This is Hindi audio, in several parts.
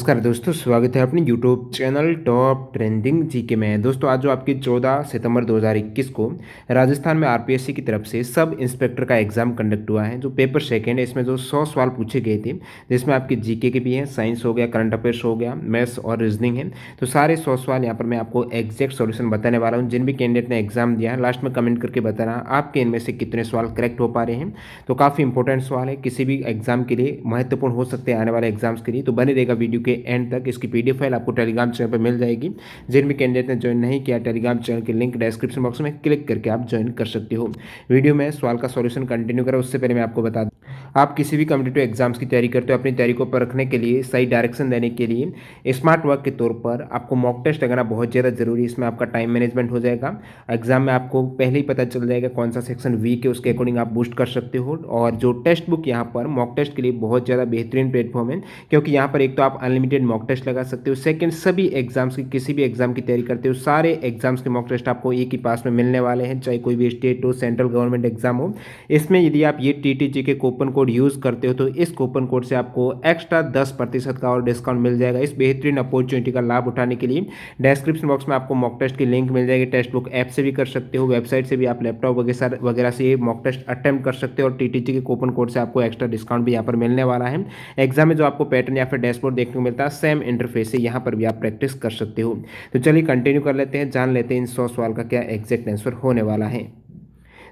नमस्कार दोस्तों, स्वागत है अपने YouTube channel top trending GK में। दोस्तों आज जो आपकी 14 सितंबर 2021 को राजस्थान में आरपीएससी की तरफ से सब इंस्पेक्टर का एग्जाम कंडक्ट हुआ है। जो पेपर सेकंड है, इसमें जो 100 सवाल पूछे गए थे, जिसमें आपकी जीके के भी हैं, साइंस हो गया, करंट अफेयर्स हो गया, मैथ्स और रीजनिंग है। तो सारे 100 सवाल यहाँ पर मैं आपको एग्जैक्ट सॉल्यूशन बताने वाला हूँ। जिन भी कैंडिडेट ने एग्जाम दिया है, लास्ट में कमेंट करके बताना आपके इनमें से कितने सवाल करेक्ट हो पा रहे हैं। तो काफ़ी इंपॉर्टेंट सवाल है, किसी भी एग्जाम के लिए महत्वपूर्ण हो सकते हैं आने वाले एग्जाम्स के लिए। तो बने रहेगा वीडियो के एंड तक। इसकी पीडीएफ फाइल आपको टेलीग्राम चैनल पर मिल जाएगी। जिन भी कैंडिडेट ने ज्वाइन नहीं किया, टेलीग्राम चैनल के लिंक डिस्क्रिप्शन बॉक्स में क्लिक करके आप ज्वाइन कर सकते हो। वीडियो में सवाल का सॉल्यूशन कंटिन्यू करें उससे पहले मैं आपको बता दूं, आप किसी भी कॉम्पिटिटिव एग्जाम्स की तैयारी करते हो, अपनी तैयारी को परखने के लिए, सही डायरेक्शन देने के लिए स्मार्ट वर्क के तौर पर आपको मॉक टेस्ट लगाना बहुत ज़्यादा जरूरी है। इसमें आपका टाइम मैनेजमेंट हो जाएगा। एग्जाम में आपको पहले ही पता चल जाएगा कौन सा सेक्शन वीक है, उसके अकॉर्डिंग आप बूस्ट कर सकते हो। और जो टेक्स्ट बुक यहाँ पर मॉक टेस्ट के लिए बहुत ज़्यादा बेहतरीन प्लेटफॉर्म है, क्योंकि यहाँ पर एक तो आप अनलिमिटेड मॉक टेस्ट लगा सकते हो। सेकंड, सभी एग्जाम्स की, किसी भी एग्जाम की तैयारी करते हो, सारे एग्जाम्स के मॉक टेस्ट आपको एक ही पास में मिलने वाले हैं, चाहे कोई भी स्टेट हो, सेंट्रल गवर्नमेंट एग्जाम हो। इसमें यदि आप ये टीटीजी के कूपन कोड यूज़ करते हो तो इस कूपन कोड से आपको एक्स्ट्रा 10% का और डिस्काउंट मिल जाएगा। इस बेहतरीन अपॉर्चुनिटी का लाभ उठाने के लिए डिस्क्रिप्शन बॉक्स में आपको मॉक टेस्ट की लिंक मिल जाएगी। टेक्स्ट बुक ऐप से भी कर सकते हो, वेबसाइट से भी आप लैपटॉप वगैरह से ये मॉक टेस्ट अटेम्प्ट कर सकते हो। और टीटीजी के कूपन कोड से आपको एक्स्ट्रा डिस्काउंट भी यहाँ पर मिलने वाला है। एग्जाम में जो आपको पैटर्न या फिर डैशबोर्ड देखने को मिलता है, सेम इंटरफेस से यहाँ पर भी आप प्रैक्टिस कर सकते हो। तो चलिए कंटिन्यू कर लेते हैं, जान लेते हैं इन 100 सवाल का क्या एग्जैक्ट आंसर होने वाला है।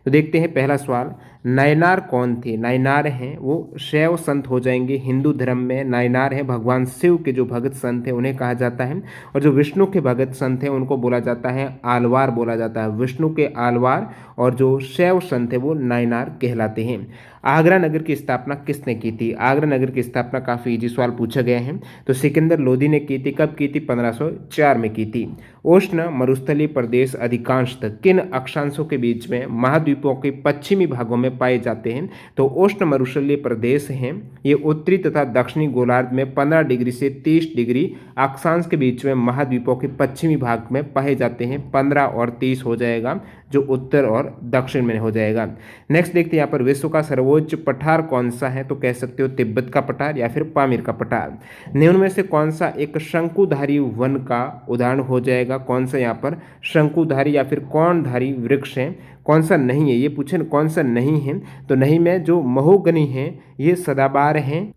तो देखते हैं पहला सवाल, नायनार कौन थे? नायनार हैं वो शैव संत हो जाएंगे। हिंदू धर्म में नायनार है भगवान शिव के जो भगत संत हैं उन्हें कहा जाता है। और जो विष्णु के भगत संत हैं उनको बोला जाता है आलवार बोला जाता है। विष्णु के आलवार और जो शैव संत है वो नायनार कहलाते हैं। आगरा नगर की स्थापना किसने की थी? आगरा नगर की स्थापना काफ़ी इजी सवाल पूछा गया है। तो सिकंदर लोदी ने की थी। कब की थी? 1504 में की थी। उष्ण मरुस्थलीय प्रदेश अधिकांशतः किन अक्षांशों के बीच में महाद्वीपों के पश्चिमी भागों में पाए जाते हैं? तो उष्ण मरुस्थलीय प्रदेश हैं ये उत्तरी तथा दक्षिणी गोलार्ध में 15 डिग्री से 30 डिग्री अक्षांश के बीच में महाद्वीपों के पश्चिमी भाग में पाए जाते हैं। 15 और 30 हो जाएगा, जो उत्तर और दक्षिण में हो जाएगा। नेक्स्ट देखते हैं यहाँ पर, विश्व का सर्वोच्च पठार कौन सा है? तो कह सकते हो तिब्बत का पठार या फिर पामीर का पठार। निम्न में से कौन सा एक शंकुधारी वन का उदाहरण हो जाएगा? कौन सा यहाँ पर शंकुधारी या फिर कौनधारी वृक्ष है? कौन सा नहीं है, ये पूछे कौन सा नहीं है। तो नहीं में जो महोगनी है ये सदाबहार हैं।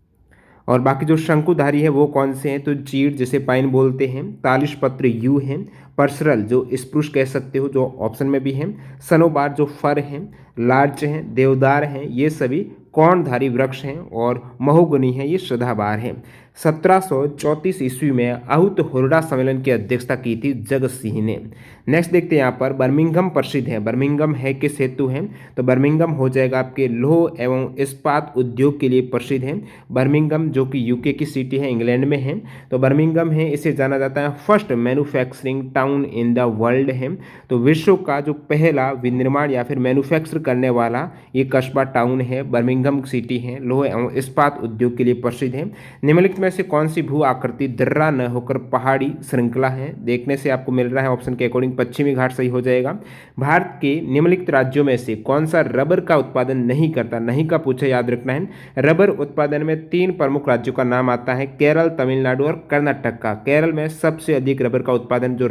और बाकी जो शंकुधारी है वो कौन से हैं? तो चीड़ जिसे पाइन बोलते हैं, तालिश पत्र यू हैं, परसरल जो स्प्रूस कह सकते हो जो ऑप्शन में भी है, सनोबार जो फर हैं, लार्च हैं, देवदार हैं, ये सभी कौनधारी वृक्ष हैं। और महोगनी है ये सदाबहार हैं। 1734 ईस्वी में आहुत हुर्डा सम्मेलन की अध्यक्षता की थी जगत सिंह ने। नेक्स्ट देखते हैं यहाँ पर, बर्मिंघम प्रसिद्ध है। बर्मिंघम है किस हेतु है? तो बर्मिंघम हो जाएगा आपके लौह एवं इस्पात उद्योग के लिए प्रसिद्ध है। बर्मिंघम जो कि यूके की सिटी है, इंग्लैंड में है। तो बर्मिंघम है, इसे जाना जाता है first manufacturing town in the world है। तो विश्व का जो पहला विनिर्माण या फिर मैन्युफैक्चर करने वाला ये कस्बा टाउन है, बर्मिंघम सिटी है। लौह एवं इस्पात उद्योग के लिए प्रसिद्ध है। निम्नलिखित में से कौन सी भू आकृति दर्रा न होकर पहाड़ी श्रृंखला है? देखने से आपको मिल रहा है ऑप्शन के अकॉर्डिंग पश्चिमी घाट सही हो जाएगा। भारत के निम्नलिखित राज्यों में से कौन सा रबर का उत्पादन नहीं करता? नहीं का पूछे, याद रखना है। रबर उत्पादन में 3 प्रमुख राज्यों का नाम आता है, केरल, तमिलनाडु और कर्नाटक का। केरल में सबसे अधिक रबर का उत्पादन जो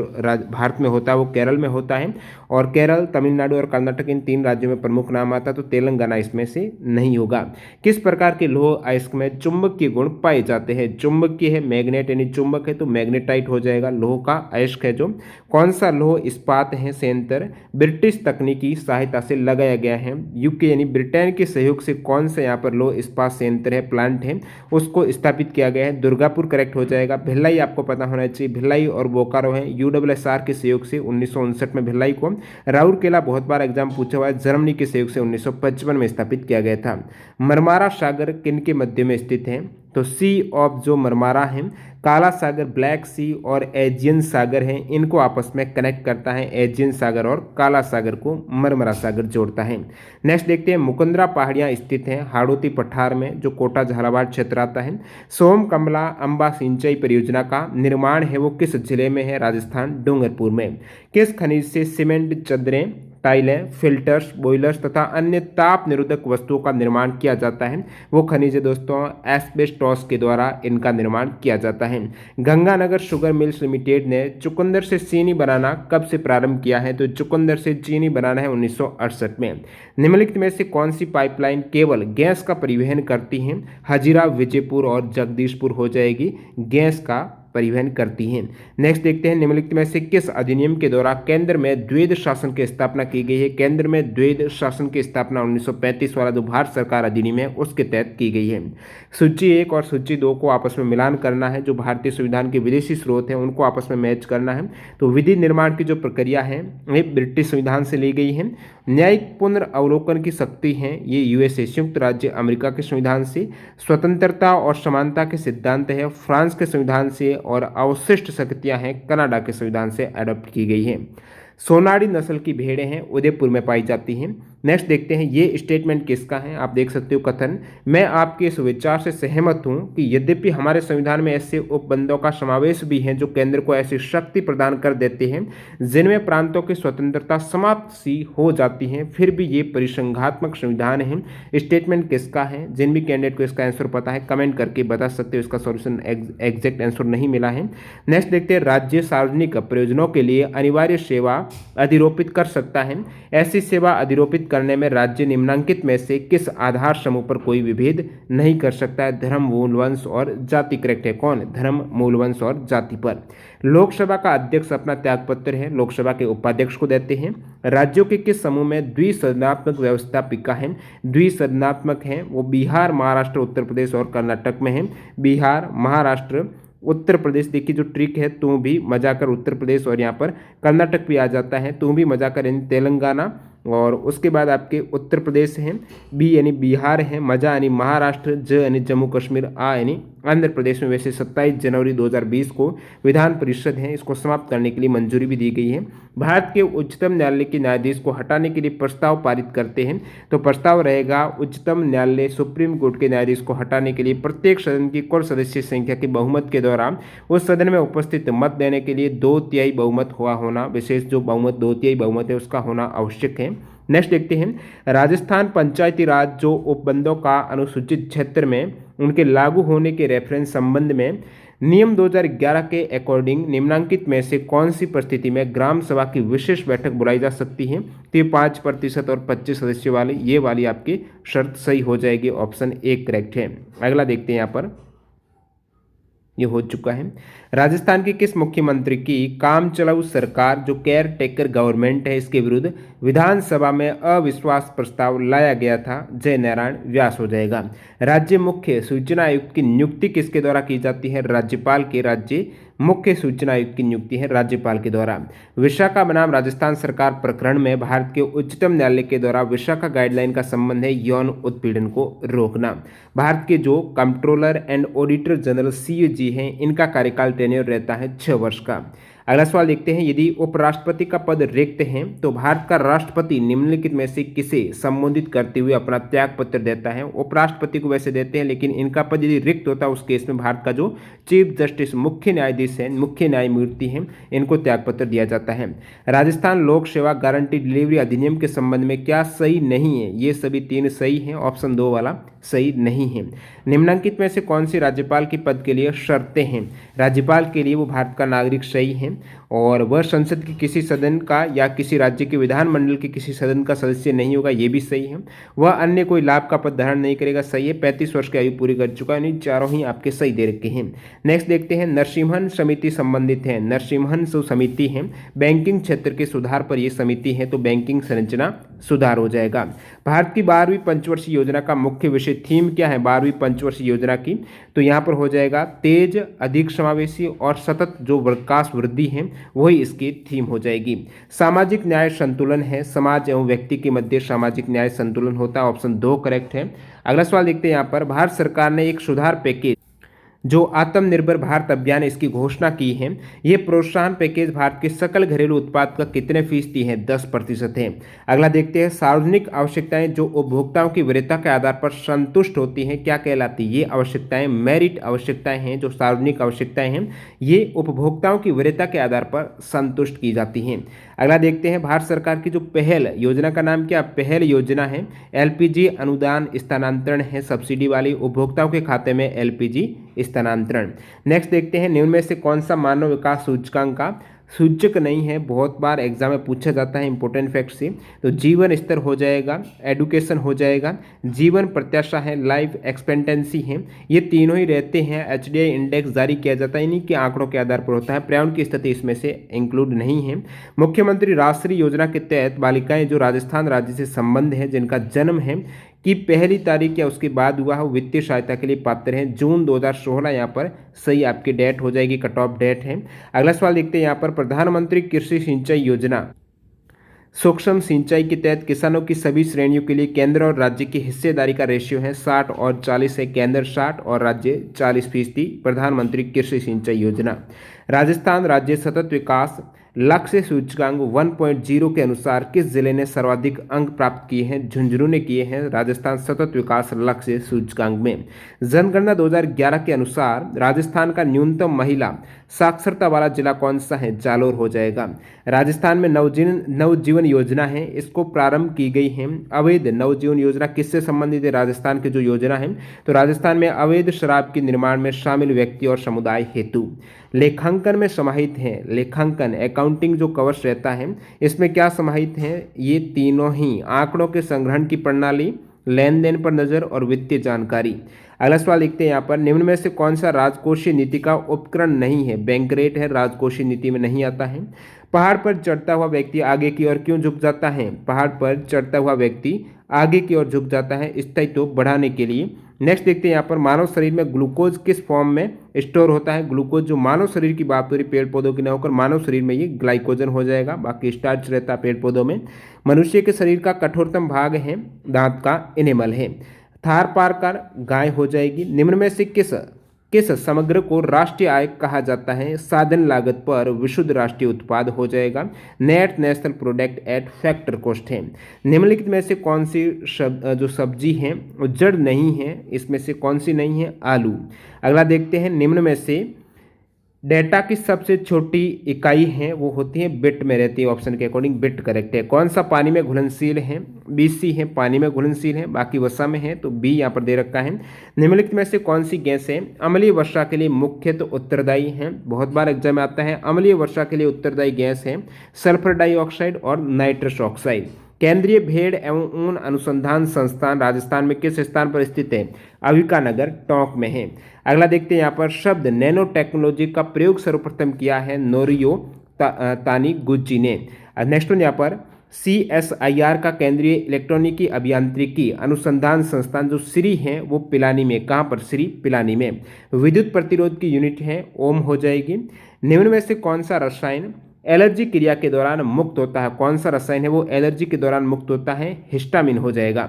भारत में होता है वो केरल में होता है। और केरल, तमिलनाडु और कर्नाटक इन 3 राज्यों में प्रमुख नाम आता है। तो तेलंगाना इसमें से नहीं होगा। किस प्रकार के लौह अयस्क में चुंबकीय गुण पाए जाते हैं? चुंबकीय है, मैग्नेट यानी चुंबक है तो मैग्नेटाइट हो जाएगा। लौह का अयस्क है जो। कौन सा लौह इस्पात है संयंत्र ब्रिटिश तकनीकी सहायता से लगाया गया है? यूके यानी ब्रिटेन के सहयोग से कौन सा यहाँ पर लौह इस्पात संयंत्र है, प्लांट है, उसको स्थापित किया गया है? दुर्गापुर करेक्ट हो जाएगा। भिलाई आपको पता होना चाहिए, भिलाई और बोकारो है, यूडब्ल्यूएसआर के सहयोग से 1959 में भिलाई को। राउरकेला बहुत बार एग्जाम पूछा हुआ है, जर्मनी के सहयोग से 1955 में स्थापित किया गया था। मरमारा सागर किन के मध्य में स्थित है? तो सी ऑफ जो मरमारा है, काला सागर, ब्लैक सी और एजियन सागर है, इनको आपस में कनेक्ट करता है। एजियन सागर और काला सागर को मरमरा सागर जोड़ता है। नेक्स्ट देखते हैं, मुकुंदरा पहाड़ियाँ स्थित हैं हाड़ौती पठार में जो कोटा झालावाड़ क्षेत्र आता है। सोम कमला अंबा सिंचाई परियोजना का निर्माण है वो किस जिले में है? राजस्थान, डूंगरपुर में। किस खनिज से सीमेंट चदरें टाइलें, फिल्टर्स, बॉयलर्स तथा अन्य ताप निरोधक वस्तुओं का निर्माण किया जाता है। वो खनिज है दोस्तों एस्बेस्टॉस के द्वारा इनका निर्माण किया जाता है। गंगानगर शुगर मिल्स लिमिटेड ने चुकंदर से चीनी बनाना कब से प्रारंभ किया है? तो चुकंदर से चीनी बनाना है 1968 में। निम्नलिखित में से कौन सी पाइपलाइन केवल गैस का परिवहन करती है? हजीरा, विजयपुर और जगदीशपुर हो जाएगी गैस का परिवहन करती हैं। नेक्स्ट देखते हैं निम्नलिखित में से किस अधिनियम के द्वारा केंद्र में द्वैध शासन की स्थापना की गई है? केंद्र में द्वैध शासन की स्थापना 1935 वाला जो भारत सरकार अधिनियम है उसके तहत की गई है। सूची 1 और सूची 2 को आपस में मिलान करना है। जो भारतीय संविधान के विदेशी स्रोत हैं उनको आपस में मैच करना है। तो विधि निर्माण की जो प्रक्रिया है ये ब्रिटिश संविधान से ली गई है। न्यायिक पुनर्वलोकन की शक्ति है ये यूएसए संयुक्त राज्य अमेरिका के संविधान से। स्वतंत्रता और समानता के सिद्धांत है फ्रांस के संविधान से। और अवशिष्ट शक्तियां हैं कनाडा के संविधान से अडॉप्ट की गई है। सोनारी नस्ल की भेड़ें हैं उदयपुर में पाई जाती हैं। नेक्स्ट देखते हैं ये स्टेटमेंट किसका है? आप देख सकते हो कथन, मैं आपके इस विचार से सहमत हूं कि यद्यपि हमारे संविधान में ऐसे उपबंधों का समावेश भी है जो केंद्र को ऐसी शक्ति प्रदान कर देते हैं जिनमें प्रांतों की स्वतंत्रता समाप्त सी हो जाती है, फिर भी ये परिसंघात्मक संविधान है। स्टेटमेंट किसका है? जिन भी कैंडिडेट को इसका आंसर पता है कमेंट करके बता सकते हो। इसका सॉल्यूशन एग्जैक्ट आंसर नहीं मिला है। नेक्स्ट देखते हैं राज्य सार्वजनिक प्रयोजनों के लिए अनिवार्य सेवा अधिरोपित कर सकता है। ऐसी सेवा अधिरोपित करने में राज्य निम्नलिखित में से किस आधार समूह पर कोई विभेद नहीं कर सकता है? धर्म, मूल, वंश और जाति। करेक्ट है कौन? धर्म, मूल, वंश और जाति पर। लोकसभा का अध्यक्ष अपना त्यागपत्र है लोकसभा के उपाध्यक्ष को देते हैं। राज्यों के किस समूह में द्विसदनात्मक व्यवस्थापिका है? द्विसदनात्मक है वो बिहार, महाराष्ट्र, उत्तर प्रदेश और कर्नाटक में है। बिहार, महाराष्ट्र, उत्तर प्रदेश। देखिए जो ट्रिक है तू भी मजाकर उत्तर प्रदेश और यहाँ पर कर्नाटक भी आ जाता है। तू भी मजाकर यानी तेलंगाना और उसके बाद आपके उत्तर प्रदेश हैं। बी यानी बिहार है। मजा यानी महाराष्ट्र। ज यानी जम्मू कश्मीर। आ यानी आंध्र प्रदेश में। वैसे 27 जनवरी 2020 को विधान परिषद है इसको समाप्त करने के लिए मंजूरी भी दी गई है। भारत के उच्चतम न्यायालय के न्यायाधीश को हटाने के लिए प्रस्ताव पारित करते हैं। तो प्रस्ताव रहेगा उच्चतम न्यायालय सुप्रीम कोर्ट के न्यायाधीश को हटाने के लिए प्रत्येक सदन की कुल सदस्य संख्या के बहुमत के द्वारा उस सदन में उपस्थित मत देने के लिए 2/3 बहुमत हुआ होना, विशेष जो बहुमत 2/3 बहुमत है उसका होना आवश्यक है। नेक्स्ट देखते हैं राजस्थान पंचायती राज जो उपबंधों का अनुसूचित क्षेत्र में उनके लागू होने के रेफरेंस संबंध में नियम 2011 के अकॉर्डिंग निम्नांकित में से कौन सी परिस्थिति में ग्राम सभा की विशेष बैठक बुलाई जा सकती है? तो ये 5% और 25 सदस्य वाली ये वाली आपकी शर्त सही हो जाएगी। ऑप्शन ए करेक्ट है। अगला देखते हैं यहाँ पर ये हो चुका है। राजस्थान के किस मुख्यमंत्री की काम चलाऊ सरकार जो केयर टेकर गवर्नमेंट है इसके विरुद्ध विधानसभा में अविश्वास प्रस्ताव लाया गया था? जय नारायण व्यास हो जाएगा। राज्य मुख्य सूचना आयुक्त की नियुक्ति किसके द्वारा की जाती है? राज्यपाल के। राज्य मुख्य सूचना आयुक्त की नियुक्ति है राज्यपाल के द्वारा। विशाखा बनाम राजस्थान सरकार प्रकरण में भारत के उच्चतम न्यायालय के द्वारा विशाखा गाइडलाइन का संबंध है यौन उत्पीड़न को रोकना। भारत के जो controller and auditor general CAG हैं इनका कार्यकाल टेन्योर रहता है 6 वर्ष का। अगला सवाल देखते हैं यदि उपराष्ट्रपति का पद रिक्त है तो भारत का राष्ट्रपति निम्नलिखित में से किसे संबोधित करते हुए अपना त्याग पत्र देता है? उपराष्ट्रपति को वैसे देते हैं लेकिन इनका पद यदि रिक्त होता है उस केस में भारत का जो चीफ जस्टिस मुख्य न्यायाधीश है मुख्य न्यायमूर्ति हैं इनको त्याग पत्र दिया जाता है। राजस्थान लोक सेवा गारंटी डिलीवरी अधिनियम के संबंध में क्या सही नहीं है? ये सभी 3 सही हैं। ऑप्शन 2 वाला सही नहीं है। निम्नलिखित में से कौन सी राज्यपाल के पद के लिए शर्तें हैं? राज्यपाल के लिए वो भारत का नागरिक सही है और वह संसद के किसी सदन का या किसी राज्य के विधानमंडल के किसी सदन का सदस्य नहीं होगा, ये भी सही है। वह अन्य कोई लाभ का पद धारण नहीं करेगा, सही है। 35 वर्ष की आयु पूरी कर चुका है। यानी चारों ही आपके सही दे रखे हैं। नेक्स्ट देखते हैं नरसिम्हन समिति संबंधित है। नरसिम्हन समिति है बैंकिंग क्षेत्र के सुधार पर यह समिति है तो बैंकिंग संरचना सुधार हो जाएगा। भारत की 12वीं पंचवर्षीय योजना का मुख्य विषय थीम क्या है? 12वीं पंचवर्षीय योजना की तो यहाँ पर हो जाएगा तेज, अधिक समावेशी और सतत जो विकास वृद्धि है वही इसकी थीम हो जाएगी। सामाजिक न्याय संतुलन है। समाज एवं व्यक्ति के मध्य सामाजिक न्याय संतुलन होता है। ऑप्शन 2 करेक्ट है। अगला सवाल देखते हैं यहाँ पर भारत सरकार ने एक सुधार पैकेज जो आत्मनिर्भर भारत अभियान है इसकी घोषणा की है। ये प्रोत्साहन पैकेज भारत के सकल घरेलू उत्पाद का कितने फीसदी है? 10% है। अगला देखते हैं, सार्वजनिक आवश्यकताएं जो उपभोक्ताओं की वरीयता के आधार पर संतुष्ट होती हैं क्या कहलाती है? ये आवश्यकताएं मेरिट आवश्यकताएं हैं। जो सार्वजनिक आवश्यकताएं हैं ये उपभोक्ताओं की वरीयता के आधार पर संतुष्ट की जाती हैं। अगला देखते हैं, भारत सरकार की जो पहल योजना का नाम क्या? पहल योजना है एलपीजी अनुदान स्थानांतरण है, सब्सिडी वाली, उपभोक्ताओं के खाते में एलपीजी स्थानांतरण। नेक्स्ट देखते हैं, निम्न में से कौन सा मानव विकास सूचकांक का सूचक नहीं है? बहुत बार एग्जाम में पूछा जाता है इंपॉर्टेंट फैक्ट से। तो जीवन स्तर हो जाएगा, एडुकेशन हो जाएगा, जीवन प्रत्याशा है, लाइफ एक्सपेक्टेंसी है, ये तीनों ही रहते हैं। एचडीआई इंडेक्स जारी किया जाता है, इन्हीं के आंकड़ों के आधार पर होता है। पर्यावरण की स्थिति इसमें से इंक्लूड नहीं है। मुख्यमंत्री राष्ट्रीय योजना के तहत बालिकाएं जो राजस्थान राज्य से संबंध है, जिनका जन्म है कि पहली तारीख या उसके बाद हुआ हो, वित्तीय सहायता के लिए पात्र हैं। जून 2016 यहाँ पर सही आपकी डेट हो जाएगी, कट ऑफ डेट है। अगला सवाल देखते हैं यहाँ पर, प्रधानमंत्री कृषि सिंचाई योजना सूक्ष्म सिंचाई के तहत किसानों की सभी श्रेणियों के लिए केंद्र और राज्य की हिस्सेदारी का रेशियो है 60 और 40 है। केंद्र 60 और राज्य 40%। प्रधानमंत्री कृषि सिंचाई योजना। राजस्थान राज्य सतत विकास लक्ष्य सूचकांक 1.0 के अनुसार किस जिले ने सर्वाधिक अंक प्राप्त किए हैं? झुंझुनू ने किए हैं राजस्थान सतत विकास लक्ष्य सूचकांक में। जनगणना 2011 के अनुसार राजस्थान का न्यूनतम महिला साक्षरता वाला जिला कौन सा है? जालोर हो जाएगा। राजस्थान में नवजीवन योजना है, इसको प्रारंभ की गई है। अवैध नवजीवन योजना किससे संबंधित है? राजस्थान की जो योजना है, तो राजस्थान में अवैध शराब के निर्माण में शामिल व्यक्ति और समुदाय हेतु। लेखांकन में समाहित है, लेखांकन अकाउंटिंग जो कवच रहता है इसमें क्या समाहित है? ये तीनों ही, आंकड़ों के संग्रहण की प्रणाली, लेन देन पर नजर और वित्तीय जानकारी। अगला सवाल देखते हैं यहाँ पर, निम्न में से कौन सा राजकोषीय नीति का उपकरण नहीं है? बैंक रेट है, राजकोषीय नीति में नहीं आता है। पहाड़ पर चढ़ता हुआ व्यक्ति आगे की ओर क्यों झुक जाता है? पहाड़ पर चढ़ता हुआ व्यक्ति आगे की ओर झुक जाता है स्थायित्व बढ़ाने के लिए। नेक्स्ट देखते हैं यहाँ पर, मानव शरीर में ग्लूकोज किस फॉर्म में स्टोर होता है? ग्लूकोज जो मानव शरीर की बात हो रही, पेड़ पौधों की न होकर मानव शरीर में ये ग्लाइकोजन हो जाएगा, बाकी स्टार्च रहता है पेड़ पौधों में। मनुष्य के शरीर का कठोरतम भाग है दांत का इनेमल है। थार पार कर गाय हो जाएगी। निम्न में से किस समग्र को राष्ट्रीय आय कहा जाता है? साधन लागत पर विशुद्ध राष्ट्रीय उत्पाद हो जाएगा। Net national product at factor cost है। निम्नलिखित में से कौन सी जो सब्जी है वो जड़ नहीं है? इसमें से कौन सी नहीं है? आलू। अगला देखते हैं, निम्न में से डेटा की सबसे छोटी इकाई है वो होती है बिट में रहती है। ऑप्शन के अकॉर्डिंग बिट करेक्ट है। कौन सा पानी में घुलनशील है? BC है, पानी में घुलनशील है, बाकी वसा में है, तो B यहाँ पर दे रखा है। निम्नलिखित में से कौन सी गैस है अम्लीय वर्षा के लिए मुख्यतः उत्तरदायी है? बहुत बार एग्जाम में आता है। अम्लीय वर्षा के लिए उत्तरदायी गैस है सल्फर डाइऑक्साइड और नाइट्रस ऑक्साइड। केंद्रीय भेड़ एवं ऊन अनुसंधान संस्थान राजस्थान में किस स्थान पर स्थित है? अविकानगर टोंक में है। अगला देखते हैं यहाँ पर, शब्द नैनो टेक्नोलॉजी का प्रयोग सर्वप्रथम किया है नोरियो तानीगुची ने। नेक्स्ट वन यहाँ पर, CSIR का केंद्रीय इलेक्ट्रॉनिकी अभियांत्रिकी अनुसंधान संस्थान जो श्री है वो पिलानी में। कहाँ पर? श्री पिलानी में। विद्युत प्रतिरोध की यूनिट है ओम हो जाएगी। निम्न में से कौन सा रसायन एलर्जी क्रिया के दौरान मुक्त होता है? कौन सा रसायन है वो एलर्जी के दौरान मुक्त होता है? हिस्टामिन हो जाएगा।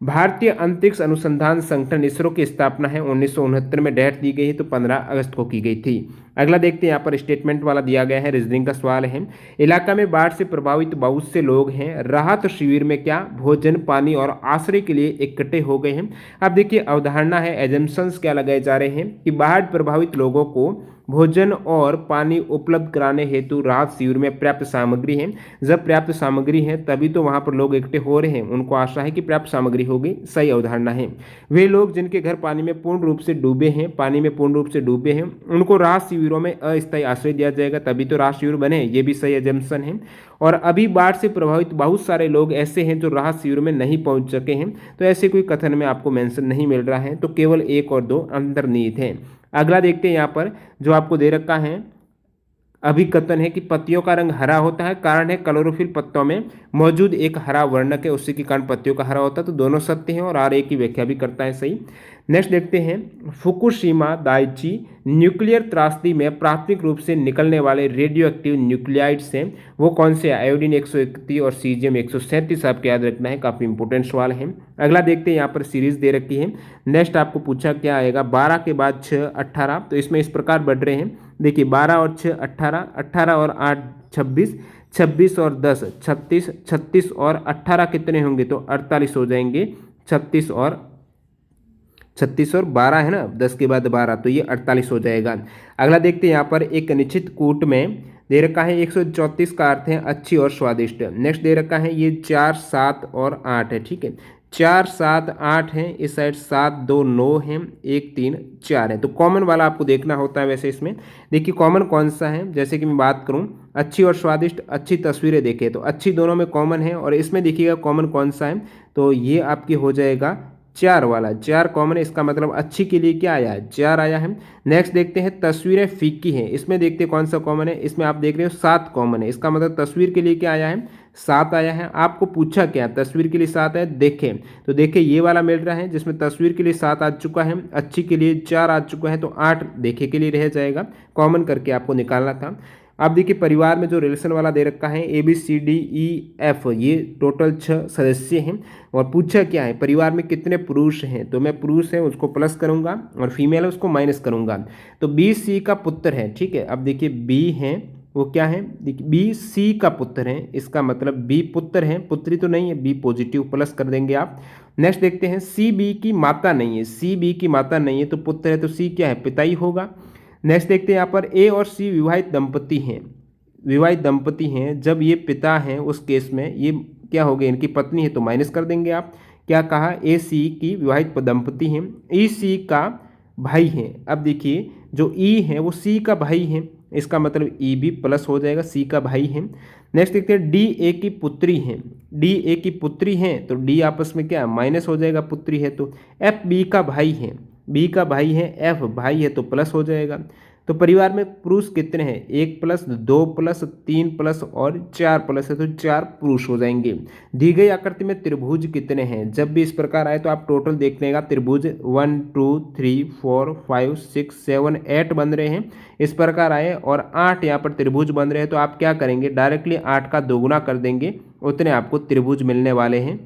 भारतीय अंतरिक्ष अनुसंधान संगठन इसरो की स्थापना है 1969 में। डेट दी गई है तो 15 अगस्त को की गई थी। अगला देखते हैं यहाँ पर, स्टेटमेंट वाला दिया गया है, रीजनिंग का सवाल है। इलाका में बाढ़ से प्रभावित बहुत से लोग हैं, राहत शिविर में क्या भोजन पानी और आश्रय के लिए इकट्ठे हो गए हैं। अब देखिए अवधारणा है, एजम्पशंस क्या लगाए जा रहे हैं कि बाढ़ प्रभावित लोगों को भोजन और पानी उपलब्ध कराने हेतु राहत शिविर में पर्याप्त सामग्री है। जब पर्याप्त सामग्री है तभी तो वहां पर लोग इकट्ठे हो रहे हैं, उनको आशा है कि पर्याप्त सामग्री होगी, सही अवधारणा है। वे लोग जिनके घर पानी में पूर्ण रूप से डूबे हैं, पानी में पूर्ण रूप से डूबे हैं, उनको राहत शिविरों में अस्थायी आश्रय दिया जाएगा, तभी तो राहत शिविर बने, ये भी सही एजम्पशन है। और अभी बाढ़ से प्रभावित बहुत सारे लोग ऐसे हैं जो राहत शिविर में नहीं पहुंच सके हैं, तो ऐसे कोई कथन में आपको मेंशन नहीं मिल रहा है, तो केवल 1 और 2 अंतर्निहित है। अगला देखते हैं यहाँ पर, जो आपको दे रखा है अभिकथन है कि पत्तियों का रंग हरा होता है, कारण है क्लोरोफिल पत्तों में मौजूद एक हरा वर्णक है, उसी के कारण पत्तियों का हरा होता है, तो दोनों सत्य हैं और आर एक की व्याख्या भी करता है सही। नेक्स्ट देखते हैं फुकुशिमा दाइची न्यूक्लियर त्रासदी में प्राथमिक रूप से निकलने वाले रेडियो एक्टिव न्यूक्लियाइड्स हैं, वो कौन से? आयोडीन 131 और सीजियम 137 आपको याद रखना है, काफ़ी इंपॉर्टेंट सवाल है। अगला देखते हैं, यहाँ पर सीरीज दे रखी है। नेक्स्ट आपको पूछा क्या आएगा, 12 के बाद 6 18, तो इसमें इस प्रकार बढ़ रहे हैं। देखिए 12 और 6 18, 18 और 8 26, 26 और 10 36, 36 और 18 कितने होंगे? तो 48 हो जाएंगे। 36 और 12 है ना, 10 के बाद 12, तो ये 48 हो जाएगा। अगला देखते हैं, यहाँ पर एक निश्चित कूट में दे रखा है 134 का अर्थ है अच्छी और स्वादिष्ट। नेक्स्ट दे रखा है ये 4 7 और 8 है, ठीक है। 4 7 8 है, इस साइड 7 2 9 है, 1 3 4 है। तो कॉमन वाला आपको देखना होता है। वैसे इसमें देखिए कॉमन कौन सा है, जैसे कि मैं बात करूं अच्छी और स्वादिष्ट, अच्छी तस्वीरें देखें तो अच्छी दोनों में कॉमन है, और इसमें देखिएगा कॉमन कौन सा है, तो ये आपकी हो जाएगा 4 वाला। 4 कॉमन है, इसका मतलब अच्छी के लिए क्या आया है? 4 आया है। नेक्स्ट देखते हैं तस्वीरें फीकी हैं, इसमें देखते हैं कौन सा कॉमन है। इसमें आप देख रहे हो 7 कॉमन है, इसका मतलब तस्वीर के लिए क्या आया है? 7 आया है। आपको पूछा क्या, तस्वीर के लिए 7 है, देखें तो देखिए ये वाला मिल रहा है जिसमें तस्वीर के लिए 7 आ चुका है, अच्छी के लिए 4 आ चुका है, तो 8 देखे के लिए रह जाएगा। कॉमन करके आपको निकालना था। आप देखिए परिवार में जो रिलेशन वाला दे रखा है ABCDEF, ये टोटल 6 सदस्य हैं। और पूछा क्या है, परिवार में कितने पुरुष हैं, तो मैं पुरुष है उसको प्लस करूंगा और फीमेल है उसको माइनस करूंगा। तो BC का पुत्र है, ठीक है। अब देखिए B है, वो क्या है? देखिए BC का पुत्र है, इसका मतलब B पुत्र है, पुत्री तो नहीं है, B पॉजिटिव प्लस कर देंगे आप। नेक्स्ट देखते हैं CB की माता नहीं है, CB की माता नहीं है तो पुत्र है, तो C क्या है? पिता ही होगा। नेक्स्ट देखते हैं यहाँ पर A और C विवाहित दंपति हैं, विवाहित दंपति हैं, जब ये पिता हैं उस केस में ये क्या हो गए? इनकी पत्नी है, तो माइनस कर देंगे आप। क्या कहा? AC की विवाहित दंपति हैं, EC का भाई है। अब देखिए जो E है वो C का भाई है, इसका मतलब E भी प्लस हो जाएगा, C का भाई है। नेक्स्ट देखते हैं DA की पुत्री है, DA की पुत्री है तो D आपस में क्या माइनस हो जाएगा, पुत्री है तो। FB का भाई है, B का भाई है, F भाई है तो प्लस हो जाएगा। तो परिवार में पुरुष कितने हैं? 1 प्लस 2 प्लस 3 प्लस और 4 प्लस है, तो 4 पुरुष हो जाएंगे। दी गई आकृति में त्रिभुज कितने हैं? जब भी इस प्रकार आए तो आप टोटल देख लेगा, त्रिभुज 1 2 3 4 5 6 7 8 बन रहे हैं। इस प्रकार आए और 8 यहाँ पर त्रिभुज बन रहे हैं, तो आप क्या करेंगे? डायरेक्टली 8 का दोगुना कर देंगे, उतने आपको त्रिभुज मिलने वाले हैं।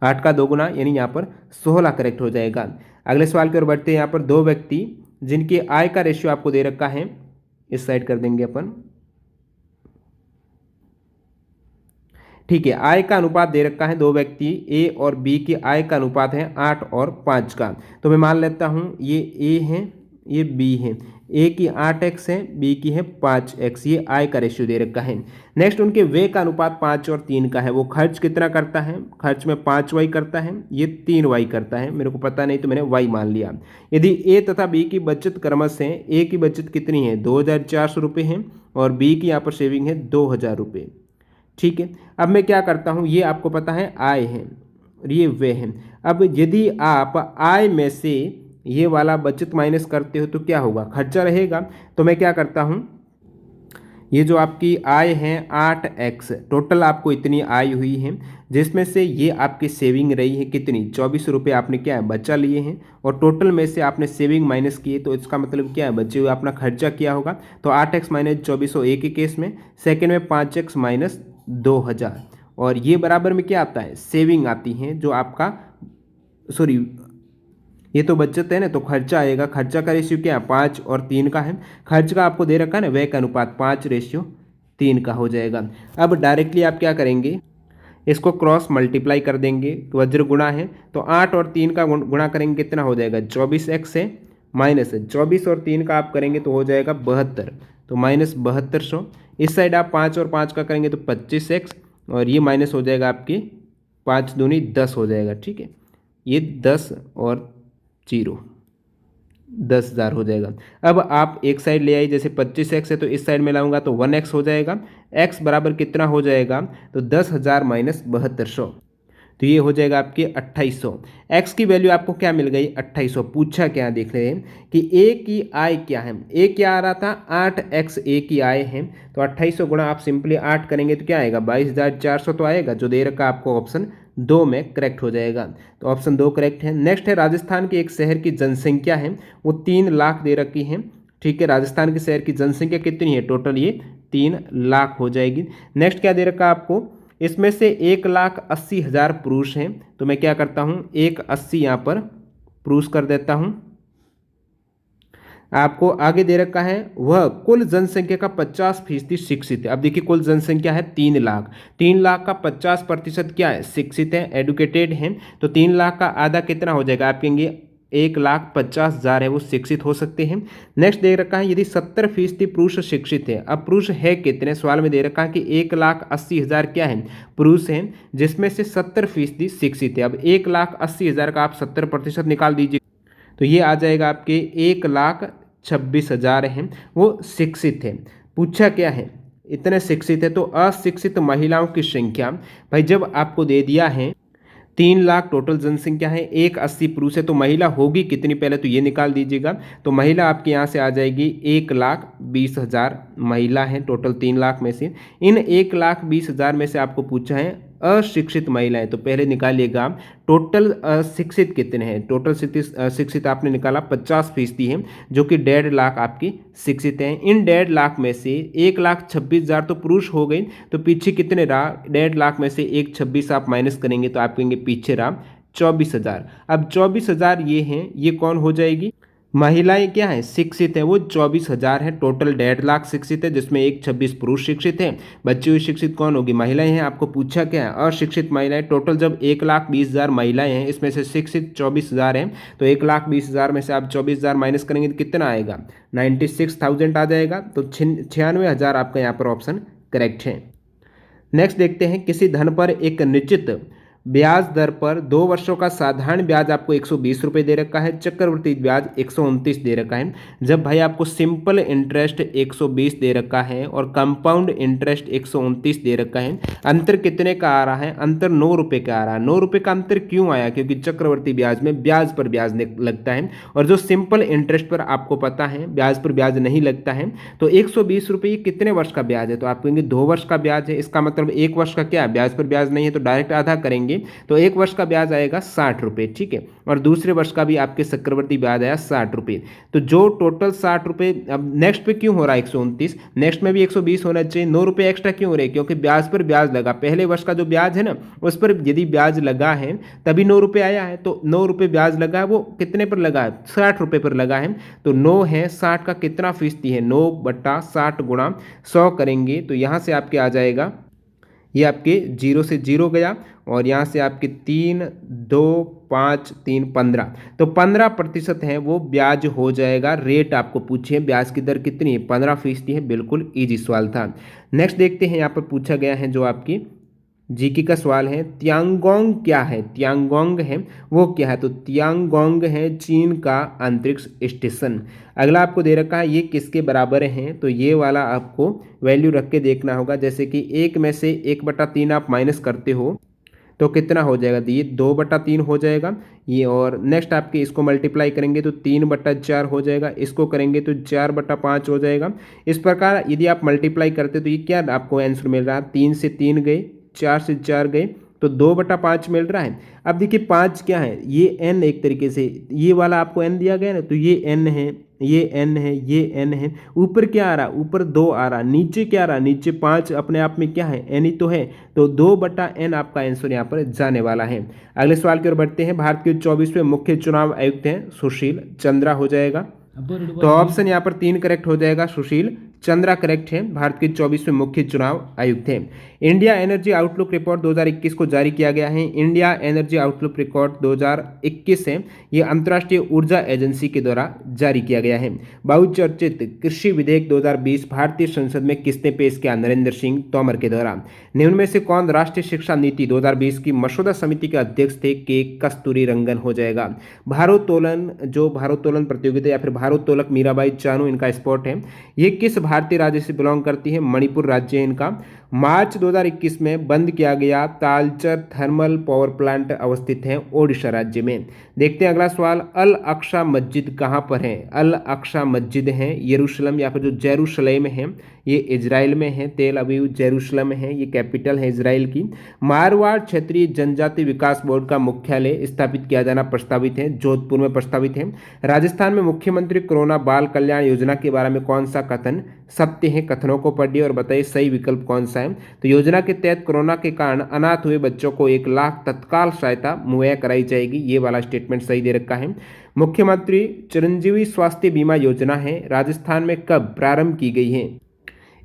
8 का दोगुना यानी यहाँ पर 16 करेक्ट हो जाएगा। अगले सवाल की ओर बढ़ते हैं। यहाँ पर 2 व्यक्ति जिनकी आय का रेशियो आपको दे रखा है, इस साइड कर देंगे अपन, ठीक है। आय का अनुपात दे रखा है, 2 व्यक्ति A और B की आय का अनुपात है 8 और 5 का। तो मैं मान लेता हूँ ये A है, ये B है। A की 8x है, B की है 5x, ये आय का रेशियो दे रखा है। नेक्स्ट उनके व्यय का अनुपात 5 और 3 का है। वो खर्च कितना करता है? खर्च में 5y करता है, ये 3y करता है। मेरे को पता नहीं तो मैंने y मान लिया। यदि A तथा B की बचत क्रमश है, A की बचत कितनी है? 2400 रुपये है, और B की यहाँ पर सेविंग है 2000 रुपये, ठीक है। अब मैं क्या करता हूँ, ये आपको पता है आय है और ये व्यय है। अब यदि आप आय में से ये वाला बचत माइनस करते हो तो क्या होगा? खर्चा रहेगा। तो मैं क्या करता हूँ, ये जो आपकी आय है 8x, टोटल आपको इतनी आय हुई है, जिसमें से ये आपकी सेविंग रही है कितनी? 24 रुपये आपने क्या है बचा लिए हैं, और टोटल में से आपने सेविंग माइनस किए, तो इसका मतलब क्या है? बचे हुए अपना खर्चा किया होगा। तो 8x माइनस 2400 एक ही केस में, सेकेंड में 5x माइनस 2000, और ये बराबर में क्या आता है? सेविंग आती है, जो आपका सॉरी ये तो बचत है ना, तो खर्चा आएगा। खर्चा का रेशियो क्या है? 5 और 3 का है। खर्च का आपको दे रखा है ना, व्यय का अनुपात 5:3 का हो जाएगा। अब डायरेक्टली आप क्या करेंगे, इसको क्रॉस मल्टीप्लाई कर देंगे, वज्र गुणा है तो 8 और 3 का गुणा करेंगे, कितना हो जाएगा? 24x है, माइनस है 24 और 3 का आप करेंगे तो हो जाएगा 72, तो माइनस 7200। इस साइड आप 5 और 5 का करेंगे तो 25x, और ये माइनस हो जाएगा आपकी 5 दूनी 10 हो जाएगा, ठीक है। ये 10 और 0 10,000 हो जाएगा। अब आप एक साइड ले आइए, जैसे 25x है तो इस साइड में लाऊंगा तो 1x हो जाएगा। x बराबर कितना हो जाएगा? तो 10,000 माइनस 7200, तो ये हो जाएगा आपके 2800। x की वैल्यू आपको क्या मिल गई? 2800। पूछा क्या, देख रहे हैं कि a की आय क्या है। a क्या आ रहा था? 8x a की आय है, तो 2800 गुणा आप सिंपली 8 करेंगे तो क्या आएगा? 22,400 तो आएगा, जो दे रखा आपको ऑप्शन दो में करेक्ट हो जाएगा। तो ऑप्शन 2 करेक्ट है। नेक्स्ट है राजस्थान के एक शहर की जनसंख्या है वो 3 लाख दे रखी है। ठीक है, राजस्थान के शहर की जनसंख्या कितनी है टोटल, ये 3 लाख हो जाएगी। नेक्स्ट क्या दे रखा है आपको, इसमें से 1,80,000 पुरुष हैं। तो मैं क्या करता हूँ 1,80 यहाँ पर पुरुष कर देता हूँ। आपको आगे दे रखा है वह कुल जनसंख्या का 50% शिक्षित है। अब देखिए कुल जनसंख्या है 3 लाख, 3 लाख का 50% क्या है, शिक्षित है, एडुकेटेड है। तो 3 लाख का आधा कितना हो जाएगा, आप कहेंगे 1,50,000 है वो शिक्षित हो सकते हैं। नेक्स्ट दे रखा है यदि 70% पुरुष शिक्षित है। अब पुरुष है कितने, सवाल में दे रखा है कि 1,80,000 क्या है पुरुष हैं, जिसमें से 70% शिक्षित है। अब 1,80,000 का आप 70% निकाल दीजिए तो ये आ जाएगा आपके 1,26,000 हैं वो शिक्षित हैं। पूछा क्या है, इतने शिक्षित है तो अशिक्षित महिलाओं की संख्या, भाई जब आपको दे दिया है 3 लाख टोटल जनसंख्या है, 1,80 पुरुष है, तो महिला होगी कितनी पहले तो ये निकाल दीजिएगा। तो महिला आपके यहाँ से आ जाएगी 1,20,000 महिला है टोटल 3 लाख में से। इन 1,20,000 में से आपको पूछा है अशिक्षित महिलाएं, तो पहले निकालिएगा टोटल शिक्षित कितने हैं। टोटल शिक्षित आपने निकाला 50% है, जो कि 1,50,000 आपकी शिक्षित हैं। इन 1,50,000 में से 1,26,000 तो पुरुष हो गए, तो पीछे कितने रहा, 1,50,000 में से 1,26 आप माइनस करेंगे तो आप कहेंगे पीछे रहा 24,000। अब 24,000 ये हैं, ये कौन हो जाएगी, महिलाएं क्या है शिक्षित है, वो 24,000 है। टोटल 1,50,000 शिक्षित है जिसमें 1,26 पुरुष शिक्षित है, बची हुई शिक्षित कौन होगी, महिलाएं हैं। आपको पूछा क्या है अशिक्षित महिलाएं। टोटल जब 1,20,000 महिलाएं हैं, इसमें से शिक्षित 24,000 हैं, तो 1,20,000 में से आप 24,000 माइनस करेंगे तो कितना आएगा 96,000 आ जाएगा। तो 96,000 आपका यहाँ पर ऑप्शन करेक्ट है। नेक्स्ट देखते हैं किसी धन पर एक निश्चित ब्याज दर पर 2 वर्षों का साधारण ब्याज आपको 120 रुपये दे रखा है, चक्रवृद्धि ब्याज 129 दे रखा है। जब भाई आपको सिंपल इंटरेस्ट 120 दे रखा है और कंपाउंड इंटरेस्ट 129 दे रखा है, अंतर कितने का आ रहा है, अंतर 9 रुपये का आ रहा है। 9 रुपये का अंतर क्यों आया, क्योंकि चक्रवृद्धि ब्याज में ब्याज पर ब्याज लगता है और जो सिंपल इंटरेस्ट पर आपको पता है ब्याज पर ब्याज नहीं लगता है। तो 120 रुपये कितने वर्ष का ब्याज है, तो आप कहेंगे 2 वर्ष का ब्याज है। इसका मतलब 1 वर्ष का क्या है, ब्याज पर ब्याज नहीं है, तो डायरेक्ट आधा करेंगे तो 1 वर्ष का ब्याज आएगा 60 रुपये। ठीक है, और दूसरे वर्ष का भी आपके चक्रवृद्धि ब्याज आया 60 रुपये। तो जो टोटल 60 रुपये, अब नेक्स्ट पे क्यों हो रहा है 129, नेक्स्ट में भी 120 होना चाहिए। 9 रुपये एक्स्ट्रा क्यों हो रहे हैं, क्योंकि ब्याज पर ब्याज लगा। पहले वर्ष का जो ब्याज है ना उस पर यदि ब्याज लगा है तभी 9 रुपये आया है, तो 9 रुपये ब्याज लगा है, वो कितने पर लगा है 60 रुपये पर लगा है। तो 9 है 60 का कितना फीसदी है, 9/60 गुणा 100 करेंगे तो यहाँ से आपके आ जाएगा, ये आपके 0 से 0 गया और यहाँ से आपके 3, 2, 5, 3, 15, तो 15% है वो ब्याज हो जाएगा। रेट आपको पूछे ब्याज की दर कितनी है, 15% है। बिल्कुल इजी सवाल था। नेक्स्ट देखते हैं, यहाँ पर पूछा गया है जो आपकी जीके का सवाल है, त्यांगोंग क्या है, त्यांगोंग है वो क्या है, तो त्यांगोंग है चीन का अंतरिक्ष स्टेशन। अगला आपको दे रखा है ये किसके बराबर हैं, तो ये वाला आपको वैल्यू रख के देखना होगा। जैसे कि 1 में से 1/3 आप माइनस करते हो तो कितना हो जाएगा, ये 2/3 हो जाएगा ये। और नेक्स्ट आपके इसको मल्टीप्लाई करेंगे तो 3/4 हो जाएगा, इसको करेंगे तो 4/5 हो जाएगा। इस प्रकार यदि आप मल्टीप्लाई करते तो ये क्या आपको आंसर मिल रहा है, 3 से 3 गए, 4 से 4 गए, तो 2/5 मिल रहा है। अब देखिए 5 क्या है, ये n एक तरीके से, ये वाला आपको n दिया गया ना, तो ये n है, ये n है, ये n है। ऊपर क्या आ रहा, ऊपर 2 आ रहा, नीचे क्या आ रहा, नीचे 5 अपने आप में क्या है n ही तो है, तो 2/n आपका आंसर यहाँ पर जाने वाला है। अगले सवाल की ओर बढ़ते हैं। भारत के 24वें मुख्य चुनाव आयुक्त हैं सुशील चंद्रा हो जाएगा, तो ऑप्शन यहाँ पर 3 करेक्ट हो जाएगा, सुशील चंद्रा करेक्ट है, भारत के 24वें मुख्य चुनाव आयुक्त हैं। इंडिया एनर्जी आउटलुक रिपोर्ट 2021 को जारी किया गया है। इंडिया एनर्जी आउटलुक रिपोर्ट 2021 है, ये अंतर्राष्ट्रीय ऊर्जा एजेंसी के द्वारा जारी किया गया है। बहुचर्चित कृषि विधेयक 2020 भारतीय संसद में किसने पेश किया, नरेंद्र सिंह तोमर के द्वारा। निम्न में से कौन राष्ट्रीय शिक्षा नीति 2020 की मसौदा समिति के अध्यक्ष थे, के कस्तूरी रंगन हो जाएगा। भारोत्तोलन, जो भारोत्तोलन प्रतियोगिता या फिर भारोत्तोलक मीराबाई चानू इनका स्पॉट है, ये किस भारतीय राज्य से बिलोंग करती है, मणिपुर राज्य है इनका। मार्च 2021 में बंद किया गया तालचर थर्मल पावर प्लांट अवस्थित है ओडिशा राज्य में। देखते हैं अगला सवाल, अल अक्सा मस्जिद कहाँ पर है? अल अक्सा मस्जिद है यरूशलेम या फिर जो जेरूशलेम है ये इजराइल में है। तेल अवीव जेरूशलेम है, ये कैपिटल है इजराइल की। मारवाड़ क्षेत्रीय जनजाति विकास बोर्ड का मुख्यालय स्थापित किया जाना प्रस्तावित है, जोधपुर में प्रस्तावित है। राजस्थान में मुख्यमंत्री कोरोना बाल कल्याण योजना के बारे में कौन सा कथन सत्य है? कथनों को पढ़िए और बताइए सही विकल्प कौन सा है। तो योजना के तहत कोरोना के कारण अनाथ हुए बच्चों को 1 लाख तत्काल सहायता मुहैया कराई जाएगी, ये वाला स्टेटमेंट सही दे रखा है। मुख्यमंत्री चिरंजीवी स्वास्थ्य बीमा योजना है राजस्थान में कब प्रारंभ की गई है?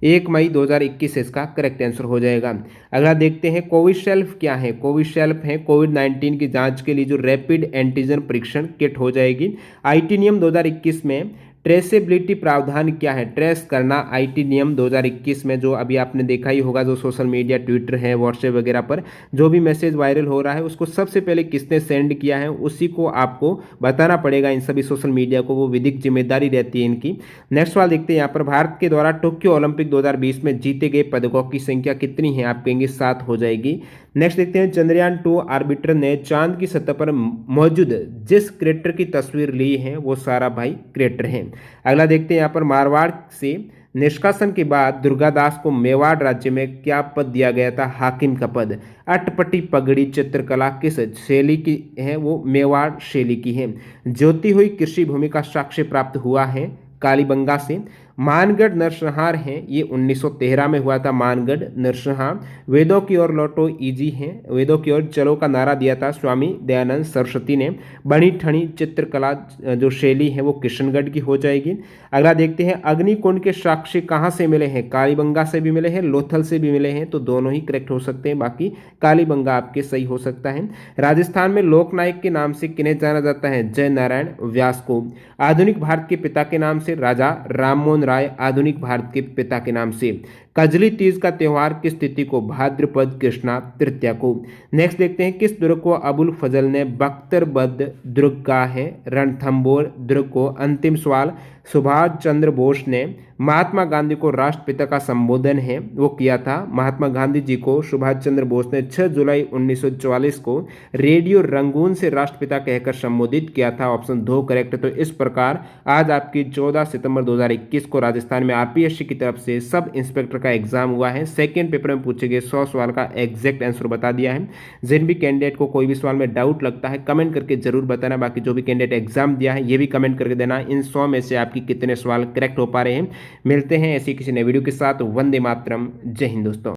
1 मई 2021 इसका करेक्ट आंसर हो जाएगा। अगला देखते हैं, कोविशील्ड क्या है? कोविशील्ड है कोविड-19 की जांच के लिए जो रैपिड एंटीजन परीक्षण किट हो जाएगी। आईटी नियम 2021 में ट्रेसेबिलिटी प्रावधान क्या है? ट्रेस करना आईटी नियम 2021 में जो अभी आपने देखा ही होगा, जो सोशल मीडिया ट्विटर है व्हाट्सएप वगैरह पर जो भी मैसेज वायरल हो रहा है उसको सबसे पहले किसने सेंड किया है उसी को आपको बताना पड़ेगा, इन सभी सोशल मीडिया को, वो विधिक जिम्मेदारी रहती है इनकी। नेक्स्ट सवाल देखते हैं यहाँ पर, भारत के द्वारा टोक्यो ओलंपिक 2020 में जीते गए पदकों की संख्या कितनी है? आप कहेंगे 7 हो जाएगी। नेक्स्ट देखते हैं, चंद्रयान 2 ऑर्बिटर ने चांद की सतह पर मौजूद जिस क्रेटर की तस्वीर ली है वो सारा भाई क्रेटर है। अगला देखते हैं यहाँ पर, मारवाड़ से निष्कासन के बाद दुर्गादास को मेवाड़ राज्य में क्या पद दिया गया था? हाकिम का पद। अटपटी पगड़ी चित्रकला किस शैली की है? वो मेवाड़ शैली की है। ज्योति हुई कृषि भूमि का साक्ष्य प्राप्त हुआ है कालीबंगा से। मानगढ़ नरसंहार है ये 1913 में हुआ था, मानगढ़ नरसंहार। वेदों की ओर लौटो इजी है, वेदों की ओर चलो का नारा दिया था स्वामी दयानंद सरस्वती ने। बनी ठनी चित्रकला जो शैली है वो किशनगढ़ की हो जाएगी। अगला देखते हैं, अग्निकुंड के साक्ष्य कहाँ से मिले हैं? कालीबंगा से भी मिले हैं, लोथल से भी मिले हैं, तो दोनों ही करेक्ट हो सकते हैं, बाकी कालीबंगा आपके सही हो सकता है। राजस्थान में लोकनायक के नाम से किन्हें जाना जाता है? जय नारायण व्यास को। आधुनिक भारत के पिता के नाम से राजा राममोहन राय आधुनिक भारत के पिता के नाम से। कजली तीज का त्यौहार किस तिथि को? भाद्रपद कृष्णा तृतीया को। नेक्स्ट देखते हैं, किस दुर्ग को अबुल फजल ने बख्तरबंद दुर्ग कहा है? रणथंबोर दुर्ग को। अंतिम सवाल, सुभाष चंद्र बोस ने महात्मा गांधी को राष्ट्रपिता का संबोधन है वो किया था। महात्मा गांधी जी को सुभाष चंद्र बोस ने 6 जुलाई 1944 को रेडियो रंगून से राष्ट्रपिता कहकर संबोधित किया था। ऑप्शन 2 करेक्ट है। तो इस प्रकार आज आपकी 14 सितंबर 2021 को राजस्थान में आरपीएससी की तरफ से सब इंस्पेक्टर का एग्जाम हुआ है। सेकेंड पेपर में पूछे गए 100 सवाल का एग्जैक्ट आंसर बता दिया है। जिन भी कैंडिडेट को कोई भी सवाल में डाउट लगता है कमेंट करके जरूर बताना। बाकी जो भी कैंडिडेट एग्जाम दिया है ये भी कमेंट करके देना इन 100 में से आपकी कितने सवाल करेक्ट हो पा रहे हैं। मिलते हैं ऐसी किसी नए वीडियो के साथ। वंदे मातरम, जय हिंद दोस्तों।